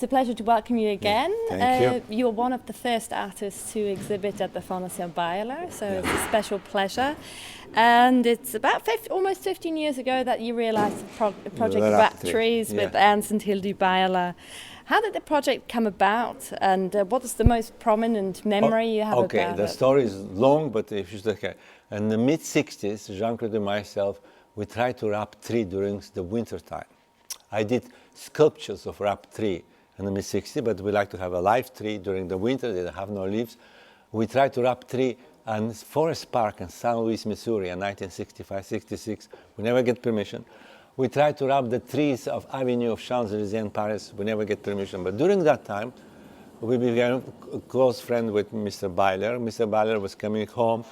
a pleasure to welcome you again. Thank you. You're one of the first artists to exhibit at the Fondation Beyeler, so it's a special pleasure. And it's about almost 15 years ago that you realized the project Rap Trees with Ernst and Hildy Beyeler. How did the project come about, and what is the most prominent memory you have about it? Okay, the story is long, but if you look at in the mid-60s, Jean-Claude and myself, we tried to wrap tree during the winter time. I did sculptures of wrap tree in the mid-60s, but we like to have a live tree during the winter. They have no leaves. We tried to wrap tree in Forest Park in St. Louis, Missouri in 1965-66. We never get permission. We tried to wrap the trees of Avenue of Champs-Élysées in Paris. We never get permission. But during that time, we became a close friend with Mr. Beyeler. Mr. Beyeler was coming home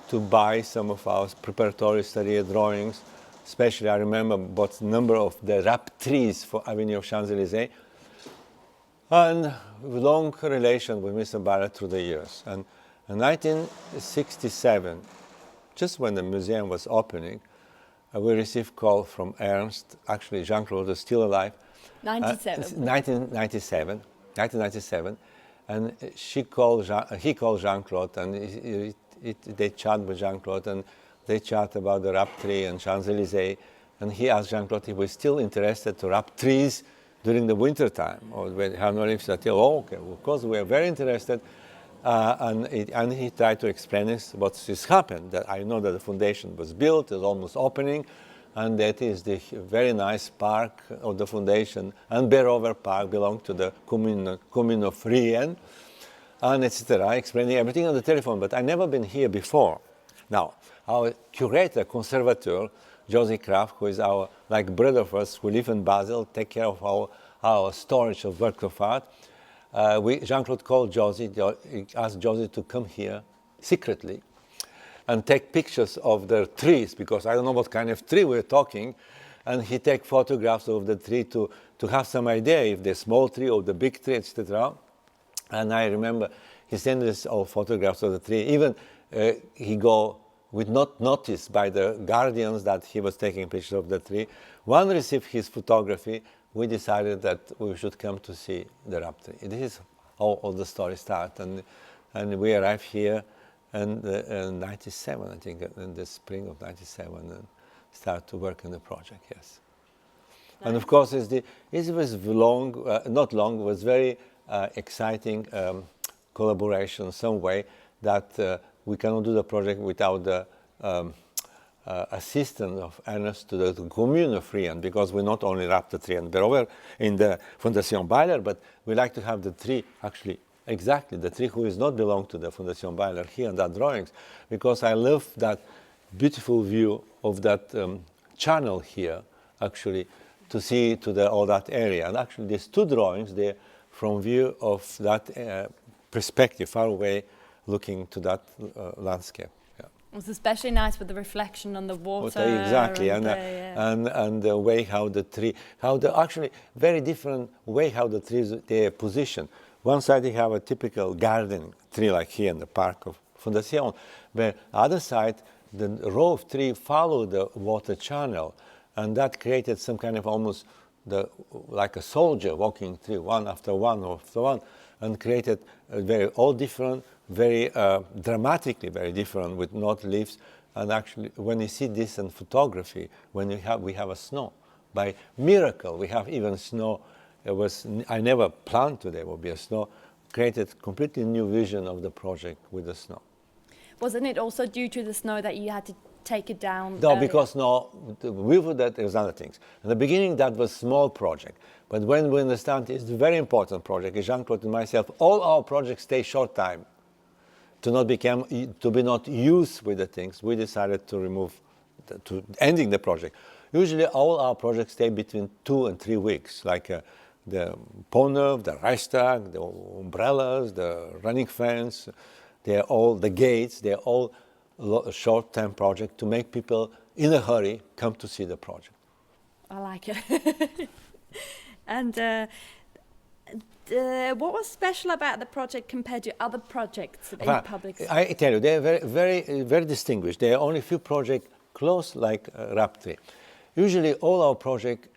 to buy some of our preparatory study drawings. Especially, I remember bought a number of the wrap trees for Avenue of Champs-Élysées. And long relation with Mr. Beyeler through the years. And in 1967, just when the museum was opening, we received call from Ernst. Actually, Jean-Claude was still alive. 1997, and he called Jean-Claude, and they chat with Jean-Claude, and they chat about the wrap tree and Champs-Élysées, and he asked Jean-Claude if he was still interested to wrap trees during the winter time, or when Hanoi said, "Oh, okay, of course we are very interested." And he tried to explain us what has happened. That I know that the foundation was built, is almost opening, and that is the very nice park of the foundation. And Berover Park belonged to the commune of Rien, and etc. Explaining everything on the telephone, but I never been here before. Now, our curator, conservateur, Josie Kraft, who is our like brother of us, who live in Basel, take care of our storage of works of art. Jean-Claude called Josie, asked Josie to come here secretly and take pictures of the trees, because I don't know what kind of tree we're talking, and he take photographs of the tree to have some idea if the small tree or the big tree, etc. And I remember he sent us all photographs of the tree. Even he go with not noticed by the guardians that he was taking pictures of the tree. One received his photography. We decided that we should come to see the wrap tree. This is how all the story starts. And we arrived here in 97, I think, in the spring of 97, and start to work on the project, yes. Nice. And of course, it was long, not long, it was very exciting collaboration some way that we cannot do the project without the assistance of Ernst to the commune of Rien, because we not only wrap the tree and Berover in the Fondation Beyeler, but we like to have the tree, actually, exactly, the tree who is not belong to the Fondation Beyeler here in that drawings, because I love that beautiful view of that channel here, actually, to see to all that area. And actually, these two drawings, they're from view of that perspective, far away, looking to that landscape. Yeah. It was especially nice with the reflection on the water. Exactly, and the way how the tree, actually very different way how the trees they are positioned. One side they have a typical garden tree like here in the park of Fondation, but other side the row of trees follow the water channel, and that created some kind of almost like a soldier walking through one after one, and created a very all different, very dramatically very different with not leaves. And actually, when you see this in photography, when we have a snow, by miracle we have even snow. I never planned there would be a snow. Created completely new vision of the project with the snow. Wasn't it also due to the snow that you had to take it down? No, because with that there's other things. In the beginning that was small project, but when we understand it's a very important project, Jean-Claude and myself, all our projects stay short time. To be not used with the things, we decided to remove, to ending the project. Usually all our projects stay between 2 and 3 weeks, like the Pont Neuf, the Reichstag, the umbrellas, the running fence, they're all the gates, they're all short-term project to make people in a hurry come to see the project. I like it. And what was special about the project compared to other projects in public space? I tell you, they are very distinguished. There are only a few projects close like Rap Tree. Usually all our projects,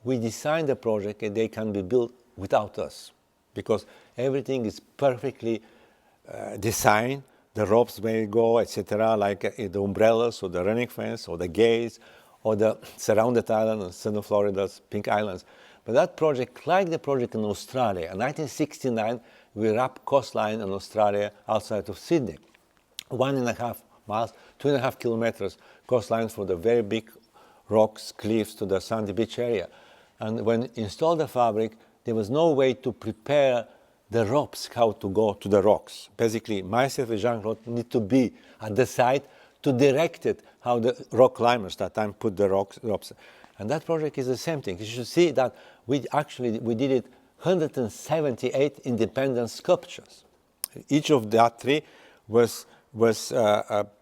we design the project and they can be built without us, because everything is perfectly designed. The ropes may go, etc., like the umbrellas or the running fence or the gates or the surrounded island and southern Florida's Pink Islands. But that project, like the project in Australia, in 1969, we wrapped coastline in Australia outside of Sydney. 1.5 miles, 2.5 kilometers coastline for the very big rocks, cliffs to the sandy beach area. And when installed the fabric, there was no way to prepare the ropes, how to go to the rocks. Basically, myself and Jeanne-Claude need to be at the site to direct it, how the rock climbers that time put the ropes. And that project is the same thing. You should see that we did it 178 independent sculptures. Each of that three was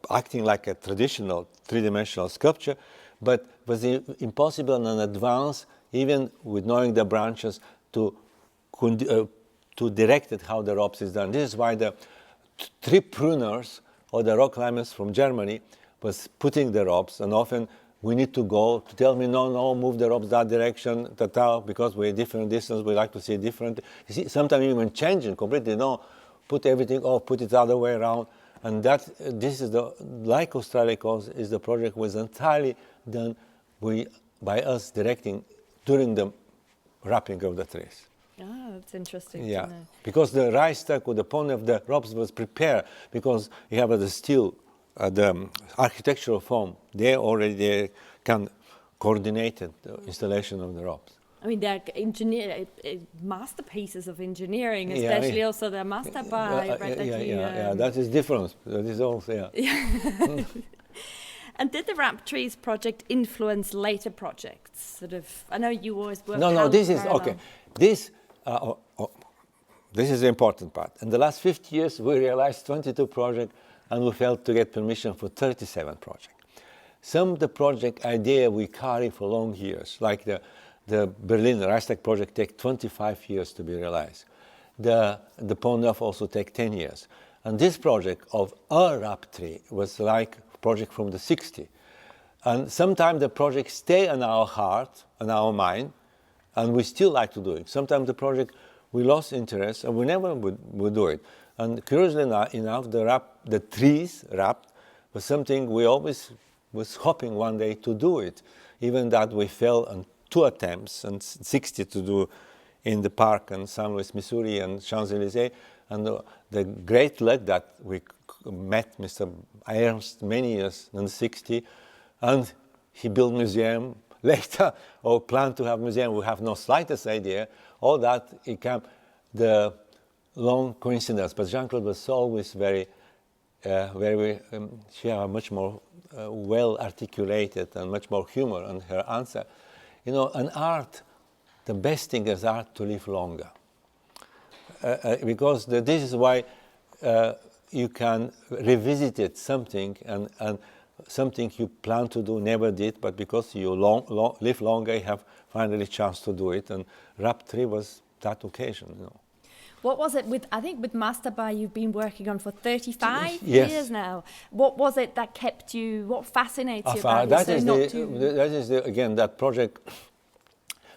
acting like a traditional three-dimensional sculpture, but was impossible in advance, even with knowing the branches, to direct it how the ropes is done. This is why the tree pruners or the rock climbers from Germany was putting the ropes, and often we need to go to tell me, no, move the ropes that direction, because we're different distance, we like to see different. You see, sometimes even changing completely, no, put everything off, put it the other way around. And this is like Australia calls, is the project was entirely done by us directing during the wrapping of the trees. Oh, that's interesting. Yeah, to know. because the rice stack or the point of the ropes was prepared, because you have the steel, the architectural form. They can coordinate the installation of the ropes. I mean, they're masterpieces of engineering, especially also the Mastaba. That is different. That is also, yeah. And did the Wrap Trees project influence later projects? Sort of, I know you always work. No, this is okay. This is the important part. In the last 50 years, we realized 22 projects, and we failed to get permission for 37 projects. Some of the project idea we carry for long years, like the Berlin Reichstag project take 25 years to be realized. The Pont Neuf also take 10 years. And this project of our Wrap Tree was like a project from the 60s. And sometimes the projects stay in our heart, in our mind, and we still like to do it. Sometimes the project, we lost interest, and we never would do it. And curiously enough, the trees wrapped was something we always was hoping one day to do it, even that we failed on 2 attempts and 60 to do in the park in St. Louis, Missouri and Champs-Élysées. And the great luck that we met Mr. Ernst many years in the 60s, and he built museum later, or planned to have museum. We have no slightest idea. All that became the long coincidence. But Jeanne-Claude was always she had much more well articulated and much more humor in her answer. You know, an art, the best thing is art to live longer. Because this is why you can revisit something and something you plan to do never did, but because you live longer, you have finally a chance to do it. And Wrap Tree was that occasion, you know. What was it with Mastaba you've been working on for 35 yes. years now? What was it that kept you, what fascinates you about that it? Again, that project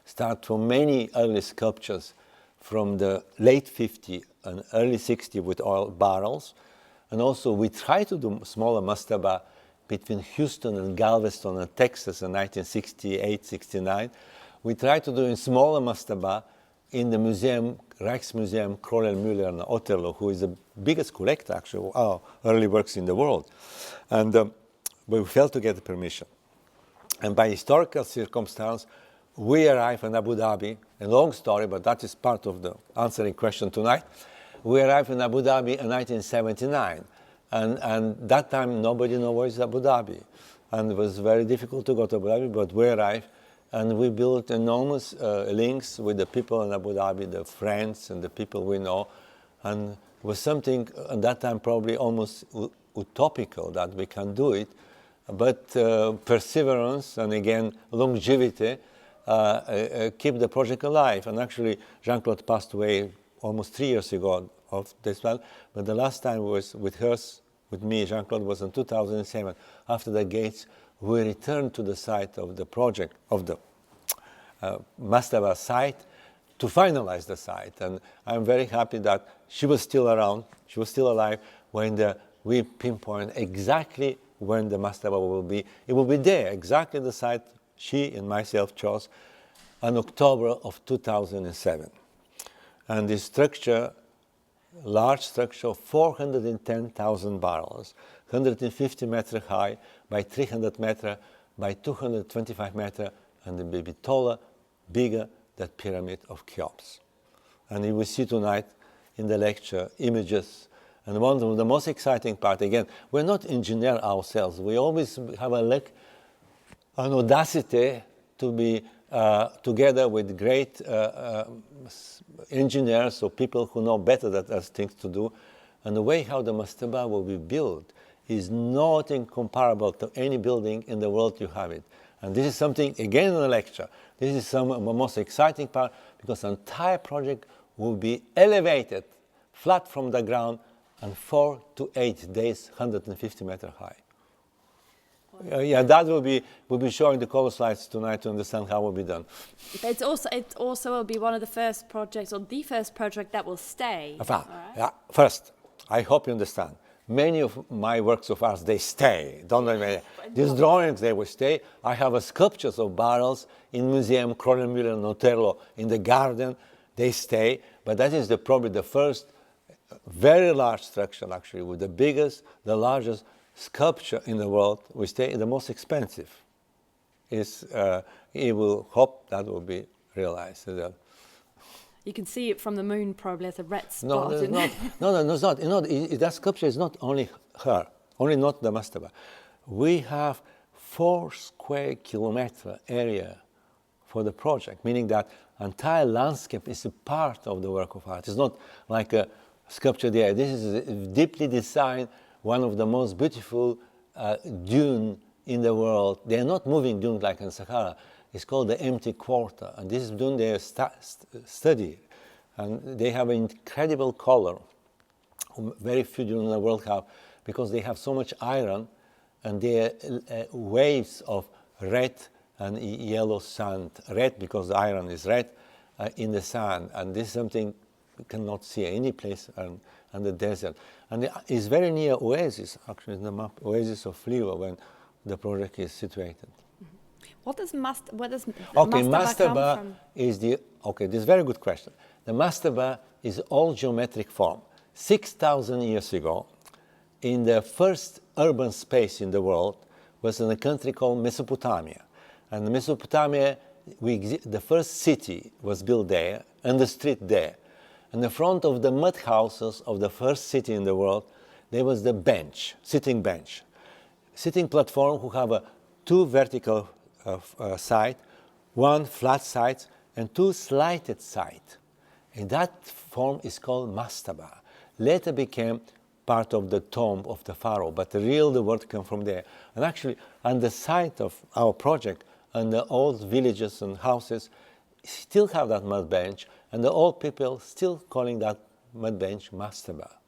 starts from many early sculptures from the late 50s and early 60s with oil barrels. And also we tried to do smaller Mastaba between Houston and Galveston and Texas in 1968, 69. We tried to do a smaller Mastaba in the museum, Rijksmuseum Kroll-Müller in Otterlo, who is the biggest collector actually of our early works in the world. And we failed to get the permission. And by historical circumstance, we arrived in Abu Dhabi, a long story, but that is part of the answering question tonight. We arrived in Abu Dhabi in 1979. And that time, nobody knew where is Abu Dhabi. And it was very difficult to go to Abu Dhabi, but we arrived. And we built enormous links with the people in Abu Dhabi, the friends and the people we know. And it was something at that time probably almost utopical that we can do it. But perseverance and again longevity keep the project alive. And actually Jeanne-Claude passed away almost 3 years ago of this one. But the last time was with me, Jeanne-Claude, was in 2007. After the gates, we returned to the site of the project, of the Mastaba site, to finalize the site. And I'm very happy that she was still around, she was still alive when we pinpoint exactly when the Mastaba will be. It will be there, exactly the site she and myself chose in October of 2007. And this structure, large structure of 410,000 barrels, 150 meters high by 300 meters by 225 meters, and it will be taller, bigger than pyramid of Cheops. And you will see tonight in the lecture images. And one of the most exciting part, again, we're not engineers ourselves. We always have an audacity to be together with great engineers or people who know better than us things to do. And the way how the Mastaba will be built is not incomparable to any building in the world you have it. And this is something, again in the lecture, this is some of the most exciting part because the entire project will be elevated flat from the ground and 4 to 8 days, 150 meters high. Yeah, that will be showing the color slides tonight to understand how it will be done. But it also will be one of the first projects, or the first project that will stay. Right? Yeah, first, I hope you understand. Many of my works of art, they stay. Don't they? These drawings, they will stay. I have sculptures of barrels in Museum Kronemüller and Oterlo in the garden. They stay. But that is probably the first very large structure, actually, with the largest sculpture in the world. We stay. The most expensive. He will hope that will be realized. You can see it from the moon probably as a red spot. No, it's not. That sculpture is not only her, only not the Mastaba. We have 4 square kilometer area for the project, meaning that entire landscape is a part of the work of art. It's not like a sculpture there. This is a deeply designed, one of the most beautiful dune in the world. They are not moving dunes like in Sahara. It's called the empty quarter, and this is dune they study, and they have an incredible color. Very few dunes in the world have, because they have so much iron, and they are waves of red and yellow sand. Red because the iron is red in the sand, and this is something you cannot see any place on the desert. And it's very near Oasis, actually, in the map, Oasis of Fliwa, when the project is situated. What does Mastaba Mastaba is this is a very good question. The Mastaba is all geometric form. 6,000 years ago, in the first urban space in the world, was in a country called Mesopotamia. And Mesopotamia, the first city was built there, and the street there. And the front of the mud houses of the first city in the world, there was the bench, sitting platform who have 2 vertical side, 1 flat side, and 2 slanted side. And that form is called Mastaba. Later became part of the tomb of the pharaoh, but the word came from there. And actually, on the site of our project, and the old villages and houses still have that mud bench, and the old people still calling that mud bench Mastaba.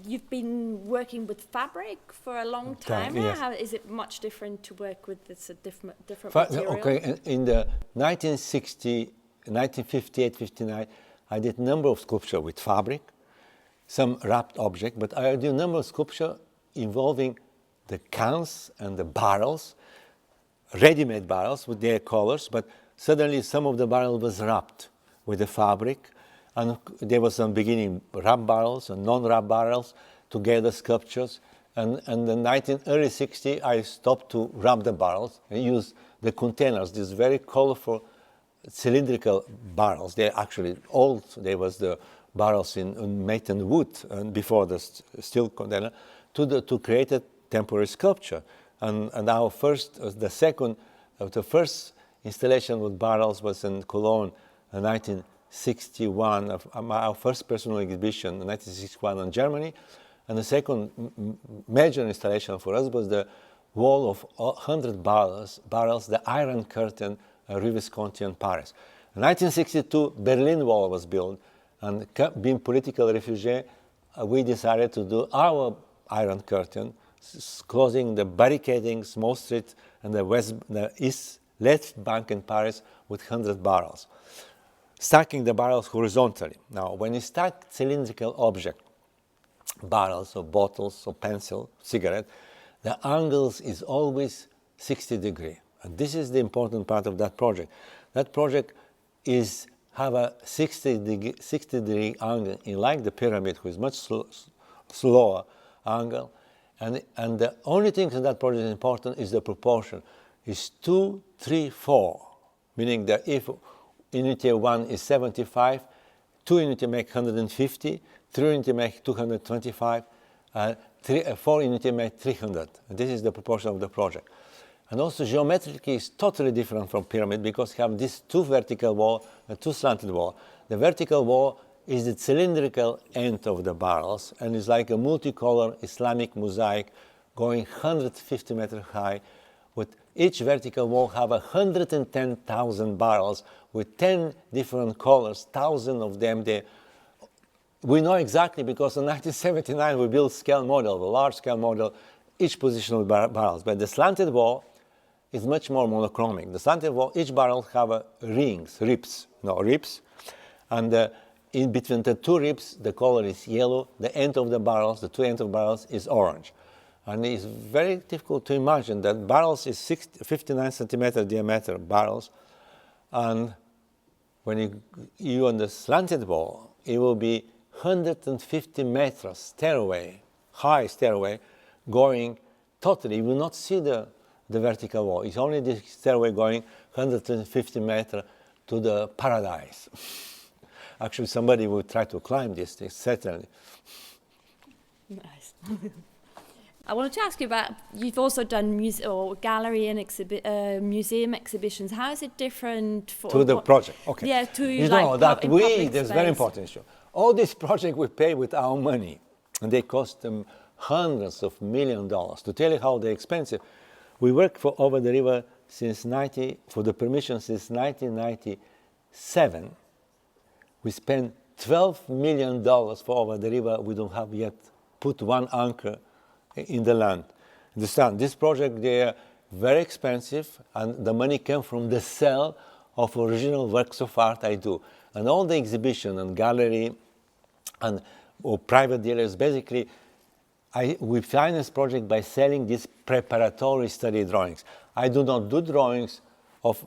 You've been working with fabric for a long time now. Yes. How is it much different to work with this different material? Okay, in the 1958, 59, I did a number of sculpture with fabric, some wrapped object, but I did a number of sculpture involving the cans and the barrels, ready-made barrels with their colors, but suddenly some of the barrel was wrapped with the fabric. And there was some beginning wrap barrels and non-wrap barrels, together sculptures. And in the early 60s, I stopped to wrap the barrels and use the containers, these very colorful cylindrical barrels. They're actually old. There was the barrels made in wood and before the steel container to create a temporary sculpture. And the first installation with barrels was in Cologne in 1961, our first personal exhibition in 1961 in Germany, and the second major installation for us was the wall of 100 barrels, the Iron Curtain, Rue Visconti in Paris. In 1962, Berlin Wall was built, and being political refugee, we decided to do our Iron Curtain, closing the barricading Small Street and the left bank in Paris with 100 barrels. stacking the barrels horizontally. Now, when you stack cylindrical object, barrels or bottles or pencil, cigarette, the angles is always 60 degrees. And this is the important part of that project. That project is have a 60 degree angle, in like the pyramid, which is much slower angle. And the only thing in that project is important is the proportion. Is 2, 3, 4, meaning that if unity 1 is 75, 2 unity make 150, 3 unity make 225, 4 unity make 300. And this is the proportion of the project. And also geometrically is totally different from pyramid because you have these 2 vertical wall and 2 slanted wall. The vertical wall is the cylindrical end of the barrels and is like a multicolor Islamic mosaic going 150 meters high, with each vertical wall have 110,000 barrels with 10 different colors, 1,000 of them there. We know exactly because in 1979 we built scale model, the large scale model, each position of barrels. But the slanted wall is much more monochromic. The slanted wall, each barrel have ribs, and in between the 2 ribs, the color is yellow. The end of the barrels, the 2 ends of barrels, is orange. And it's very difficult to imagine that barrels is 59 centimeter diameter barrels, and when you on the slanted wall, it will be 150 meters stairway, high stairway, going totally. You will not see the vertical wall. It's only the stairway going 150 meters to the paradise. Actually, somebody will try to climb this thing, certainly. Nice. I wanted to ask you about, you've also done gallery and museum exhibitions. How is it different to the project? Okay. Yeah, to you know that there's very important issue. All these projects we pay with our money, and they cost them hundreds of $millions. To tell you how they're expensive, we work for Over the River for the permission since 1997. We spent $12 million for Over the River. We don't have yet put one anchor in the land. Understand, this project, they are very expensive, and the money came from the sale of original works of art I do. And all the exhibition and gallery or private dealers, basically, we finance project by selling these preparatory study drawings. I do not do drawings of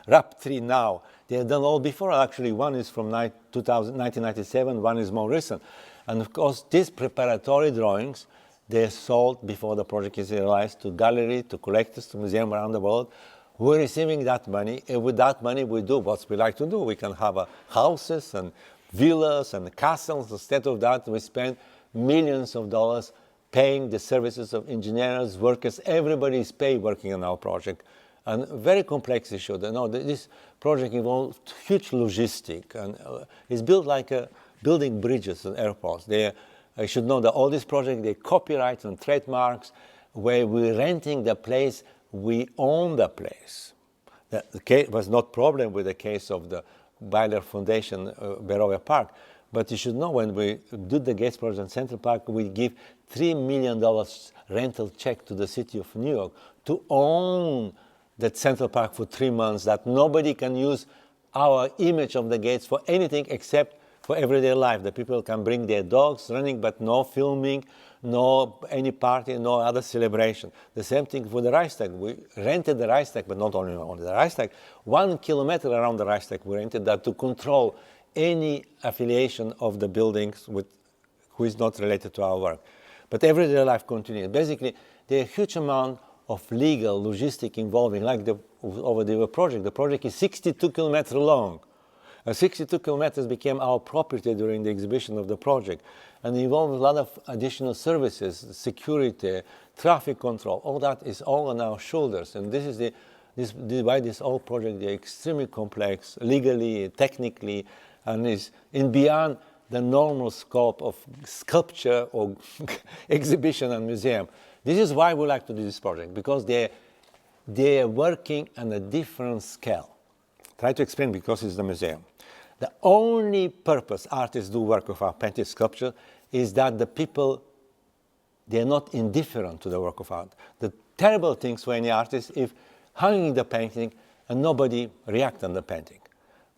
RAP 3 now. They are done all before. Actually, one is from 1997, one is more recent. And of course, these preparatory drawings, they're sold before the project is realized to gallery, to collectors, to museums around the world. We're receiving that money, and with that money we do what we like to do. We can have houses and villas and castles. Instead of that, we spend millions of dollars paying the services of engineers, workers. Everybody is paid working on our project. And very complex issue. This project involves huge logistics, and it's built like building bridges and airports. I should know that all these projects, they copyright and trademarks. Where we're renting the place, we own the place. The case was not problem with the case of the Beyeler Foundation, Beroe Park. But you should know when we do the Gates project in Central Park, we give $3 million rental check to the city of New York to own that Central Park for 3 months, that nobody can use our image of the Gates for anything except for everyday life. The people can bring their dogs running, but no filming, no any party, no other celebration. The same thing for the Reichstag. We rented the Reichstag, but not only on the Reichstag. 1 kilometer around the Reichstag, we rented that to control any affiliation of the buildings who is not related to our work. But everyday life continues. Basically, there are a huge amount of legal logistic involving, like the Over the River project. The project is 62 kilometers long. 62 kilometers became our property during the exhibition of the project, and involved a lot of additional services, security, traffic control. All that is all on our shoulders, and this is why this whole project is extremely complex, legally, technically, and is beyond the normal scope of sculpture or exhibition and museum. This is why we like to do this project, because they are working on a different scale. Try to explain, because it's the museum. The only purpose artists do work of art, painted sculpture, is that the people, they are not indifferent to the work of art. The terrible things for any artist if hanging the painting and nobody reacts on the painting.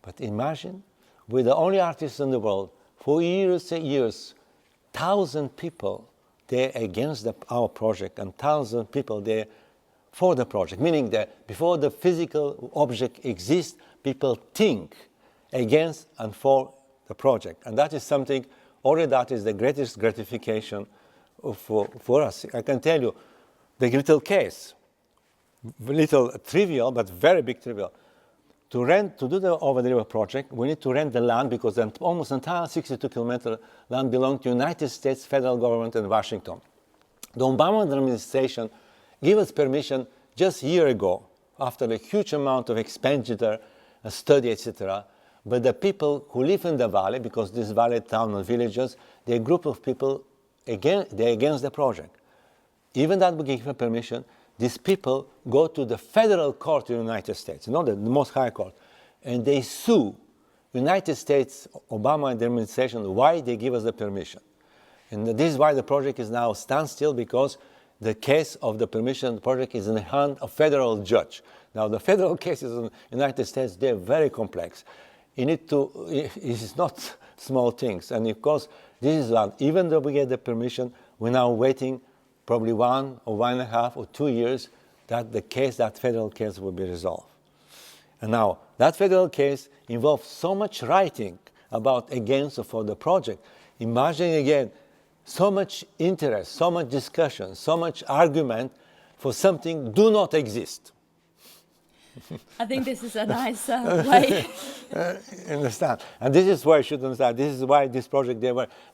But imagine we're the only artists in the world. For years and years, 1,000 people, they're against our project, and 1,000 people, they're for the project, meaning that before the physical object exists, people think against and for the project. And that is something, already that is the greatest gratification for us. I can tell you the little case, little trivial, but very big trivial. To do the Over the River project, we need to rent the land because almost entire 62-kilometer land belongs to United States federal government in Washington. The Obama administration gave us permission just a year ago, after a huge amount of expenditure, a study, etc. But the people who live in the valley, because this valley town and villages, they're a group of people, they're against the project. Even that we give them permission, these people go to the federal court in the United States, not the most high court, and they sue United States, Obama administration, why they give us the permission. And this is why the project is now standstill, because the case of the permission project is in the hand of federal judge. Now the federal cases in the United States, they're very complex. It's not small things. And of course, this is one. Even though we get the permission, we're now waiting probably 1 or 1.5 or 2 years that that federal case will be resolved. And now, that federal case involves so much writing about against or for the project. Imagine again, so much interest, so much discussion, so much argument for something do not exist. I think this is a nice way. Understand? And this is why you should understand. This is why this project,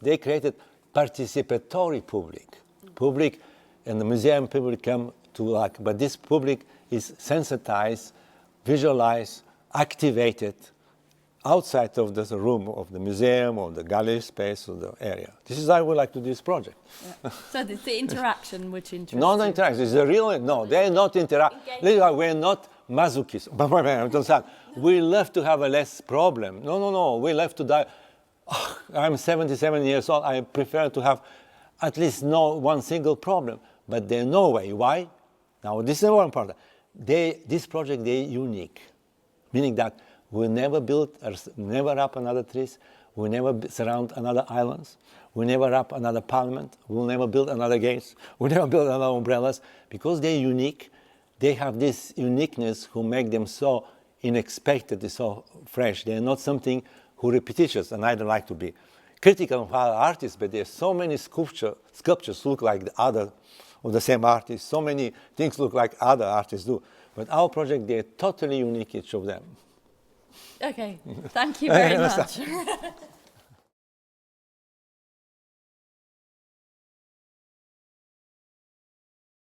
they created participatory public. Public, and the museum people come to but this public is sensitized, visualized, activated, outside of the room of the museum or the gallery space or the area. This is how I would like to do this project. Yeah. So it's the interaction which interests you. Not the interaction. It's the real. No, they're not interacting. We're not masochists. We love to have a less problem. No. We love to die. Oh, I'm 77 years old. I prefer to have at least one single problem. But there's no way. Why? Now, this is one part. This project, they're unique. Meaning that we never build, never wrap another trees. We never surround another islands. We never wrap another parliament. We'll never build another gates. We never build another umbrellas. Because they're unique, they have this uniqueness who make them so unexpected, so fresh. They're not something who repetitious, and I don't like to be critical of other artists, but there's so many sculptures look like the other, of the same artist. So many things look like other artists do. But our project, they're totally unique, each of them. Okay, thank you very much.